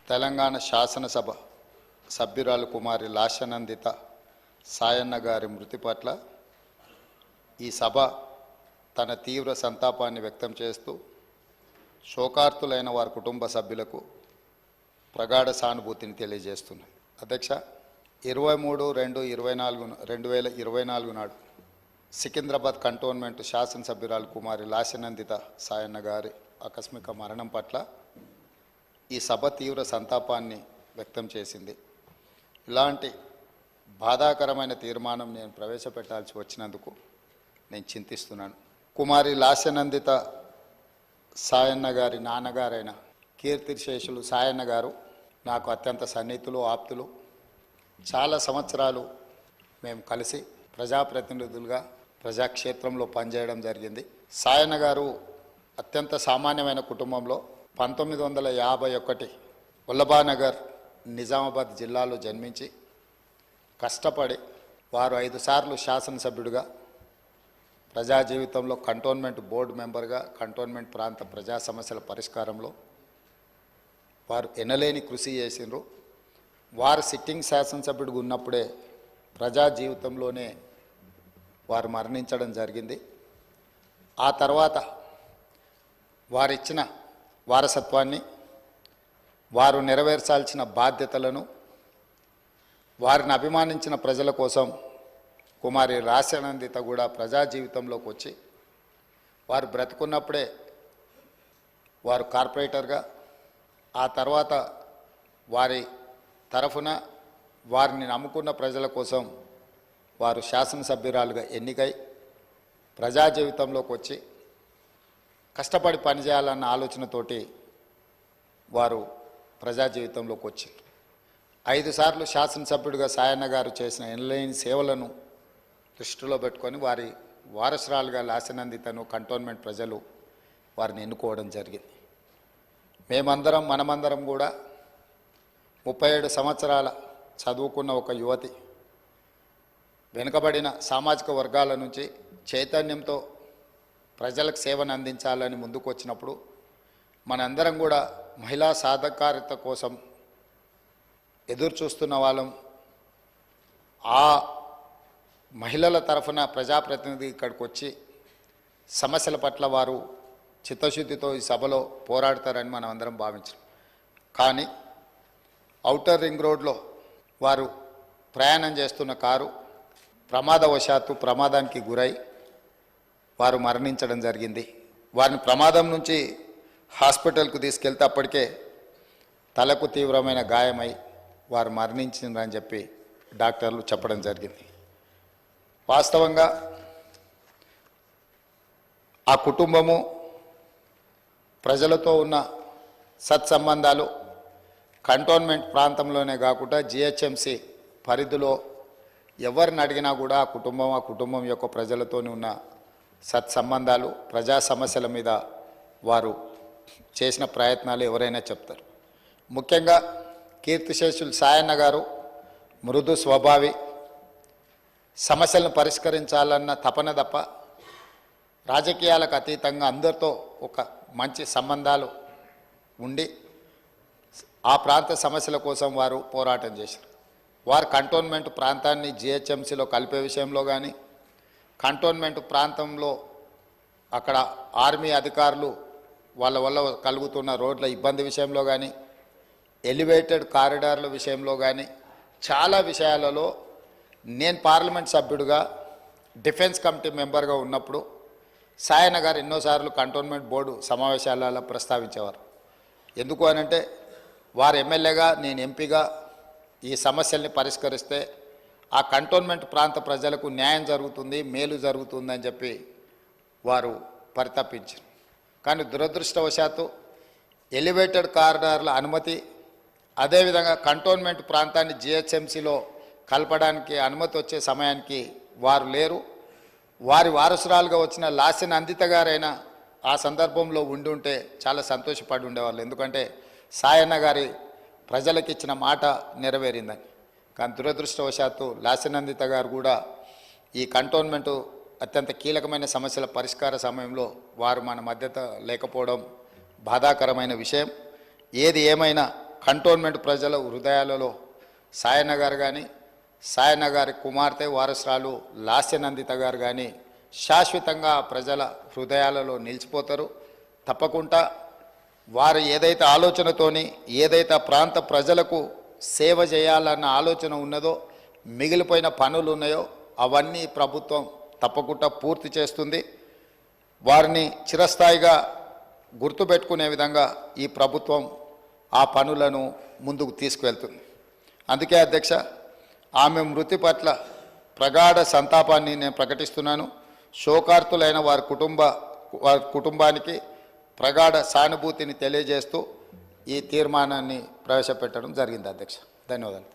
తెలంగాణ శాసనసభ సభ్యురాలు కుమారి లాస్యనందిత సాయన్న గారి మృతి పట్ల ఈ సభ తన తీవ్ర సంతాపాన్ని వ్యక్తం చేస్తూ శోకార్తులైన వారి కుటుంబ సభ్యులకు ప్రగాఢ సానుభూతిని తెలియజేస్తున్నది. అధ్యక్ష, 23/2/2024 నాడు సికింద్రాబాద్ కంటోన్మెంట్ శాసనసభ్యురాలు కుమారి లాస్యనందిత సాయన్న గారి ఆకస్మిక మరణం పట్ల ఈ సభ తీవ్ర సంతాపాన్ని వ్యక్తం చేసింది. ఇలాంటి బాధాకరమైన తీర్మానం నేను ప్రవేశపెట్టాల్సి వచ్చినందుకు నేను చింతిస్తున్నాను. కుమారి లాస్యనందిత సాయన్న గారి నాన్నగారైన కీర్తిశేషులు సాయన్న గారు నాకు అత్యంత సన్నిహితులు, ఆప్తులు. చాలా సంవత్సరాలు మేము కలిసి ప్రజాప్రతినిధులుగా ప్రజాక్షేత్రంలో పనిచేయడం జరిగింది. సాయన్న గారు అత్యంత సామాన్యమైన కుటుంబంలో 1951 వల్లభానగర్ నిజామాబాద్ జిల్లాలో జన్మించి కష్టపడి వారు 5 సార్లు శాసనసభ్యుడిగా, ప్రజా జీవితంలో కంటోన్మెంట్ బోర్డు మెంబర్గా, కంటోన్మెంట్ ప్రాంత ప్రజా సమస్యల పరిష్కారంలో వారు ఎనలేని కృషి చేసిండ్రు. వారు సిట్టింగ్ శాసనసభ్యుడిగా ఉన్నప్పుడే ప్రజా జీవితంలోనే వారు మరణించడం జరిగింది. ఆ తర్వాత వారిచ్చిన వారసత్వాన్ని, వారు నెరవేర్చాల్సిన బాధ్యతలను, వారిని అభిమానించిన ప్రజల కోసం కుమారి లాస్యనందిత కూడా ప్రజా జీవితంలోకి వచ్చి వారు బ్రతుకున్నప్పుడే వారు కార్పొరేటర్గా, ఆ తర్వాత వారి తరఫున వారిని నమ్ముకున్న ప్రజల కోసం వారు శాసనసభ్యురాలుగా ఎన్నికై ప్రజా జీవితంలోకి వచ్చి కష్టపడి పనిచేయాలన్న ఆలోచనతోటి వారు ప్రజా జీవితంలోకి వచ్చి 5 సార్లు శాసనసభ్యుడిగా సాయన్న గారు చేసిన ఎనలేని సేవలను దృష్టిలో పెట్టుకొని వారి వారసురాలుగా లాస్యనందితను కంటోన్మెంట్ ప్రజలు వారిని ఎన్నుకోవడం జరిగింది. మనమందరం కూడా 37 సంవత్సరాల చదువుకున్న ఒక యువతి, వెనుకబడిన సామాజిక వర్గాల నుంచి చైతన్యంతో ప్రజలకు సేవను అందించాలని ముందుకు వచ్చినప్పుడు మనందరం కూడా మహిళా సాధికారత కోసం ఎదురు చూస్తున్న వాళ్ళం. ఆ మహిళల తరఫున ప్రజాప్రతినిధి ఇక్కడికి వచ్చి సమస్యల పట్ల వారు చిత్తశుద్ధితో ఈ సభలో పోరాడతారని మనం అందరం భావించాం. కానీ ఔటర్ రింగ్ రోడ్లో వారు ప్రయాణం చేస్తున్న కారు ప్రమాదానికి గురై వారు మరణించడం జరిగింది. వారిని ప్రమాదం నుంచి హాస్పిటల్కు తీసుకెళ్తే అప్పటికే తలకు తీవ్రమైన గాయమై వారు మరణించిందని చెప్పి డాక్టర్లు చెప్పడం జరిగింది. వాస్తవంగా ఆ కుటుంబము ప్రజలతో ఉన్న సత్సంబంధాలు కంటోన్మెంట్ ప్రాంతంలోనే కాకుండా జిహెచ్ఎంసి పరిధిలో ఎవరిని అడిగినా కూడా ఆ కుటుంబం యొక్క ప్రజలతోనే ఉన్న సత్సంబంధాలు, ప్రజా సమస్యల మీద వారు చేసిన ప్రయత్నాలు ఎవరైనా చెప్తారు. ముఖ్యంగా కీర్తిశేషులు సాయన్న గారు మృదు స్వభావి, సమస్యలను పరిష్కరించాలన్న తపన తప్ప రాజకీయాలకు అతీతంగా అందరితో ఒక మంచి సంబంధాలు ఉండి ఆ ప్రాంత సమస్యల కోసం వారు పోరాటం చేశారు. వారు కంటోన్మెంట్ ప్రాంతాన్ని జిహెచ్ఎంసీలో కలిపే విషయంలో కానీ, కంటోన్మెంట్ ప్రాంతంలో అక్కడ ఆర్మీ అధికారులు వాళ్ళ వల్ల కలుగుతున్న రోడ్ల ఇబ్బంది విషయంలో కానీ, ఎలివేటెడ్ కారిడార్ల విషయంలో కానీ చాలా విషయాలలో నేను పార్లమెంట్ సభ్యుడిగా డిఫెన్స్ కమిటీ మెంబర్గా ఉన్నప్పుడు సాయన్న గారు ఎన్నోసార్లు కంటోన్మెంట్ బోర్డు సమావేశాలలో ప్రస్తావించేవారు. ఎందుకు అనంటే వారు ఎమ్మెల్యేగా, నేను ఎంపీగా ఈ సమస్యల్ని పరిష్కరిస్తే ఆ కంటోన్మెంట్ ప్రాంత ప్రజలకు న్యాయం జరుగుతుంది, మేలు జరుగుతుందని చెప్పి వారు పరితపించారు. కానీ దురదృష్టవశాత్తు ఎలివేటెడ్ కారిడార్ల అనుమతి, అదేవిధంగా కంటోన్మెంట్ ప్రాంతాన్ని జిహెచ్ఎంసీలో కలపడానికి అనుమతి వచ్చే సమయానికి వారు లేరు. వారి వారసురాలుగా వచ్చిన లాస్యనందిత గారైనా ఆ సందర్భంలో ఉంటే చాలా సంతోషపడి ఉండేవాళ్ళు. ఎందుకంటే సాయన్న గారి ప్రజలకు ఇచ్చిన మాట నెరవేరిందని. కానీ దురదృష్టవశాత్తు లాస్యనందిత గారు కూడా ఈ కంటోన్మెంటు అత్యంత కీలకమైన సమస్యల పరిష్కార సమయంలో వారు మన మధ్యత లేకపోవడం బాధాకరమైన విషయం. ఏది ఏమైనా కంటోన్మెంట్ ప్రజల హృదయాలలో సాయన్న గారు కానీ సాయన్న గారి కుమార్తె వారసురాలు లాస్యనందిత గారు కానీ శాశ్వతంగా ప్రజల హృదయాలలో నిలిచిపోతారు. తప్పకుండా వారు ఏదైతే ఆలోచనతోని ఏదైతే ప్రాంత ప్రజలకు సేవ చేయాలన్న ఆలోచన ఉన్నదో, మిగిలిపోయిన పనులు ఉన్నాయో అవన్నీ ప్రభుత్వం తప్పకుండా పూర్తి చేస్తుంది. వారిని చిరస్థాయిగా గుర్తుపెట్టుకునే విధంగా ఈ ప్రభుత్వం ఆ పనులను ముందుకు తీసుకువెళ్తుంది. అందుకే అధ్యక్ష, ఆమె మృతి పట్ల ప్రగాఢ సంతాపాన్ని నేను ప్రకటిస్తున్నాను. శోకార్తులైన వారి కుటుంబానికి ప్రగాఢ సానుభూతిని తెలియజేస్తూ ఈ తీర్మానాన్ని ప్రవేశపెట్టడం జరిగింది. అధ్యక్ష, ధన్యవాదాలు.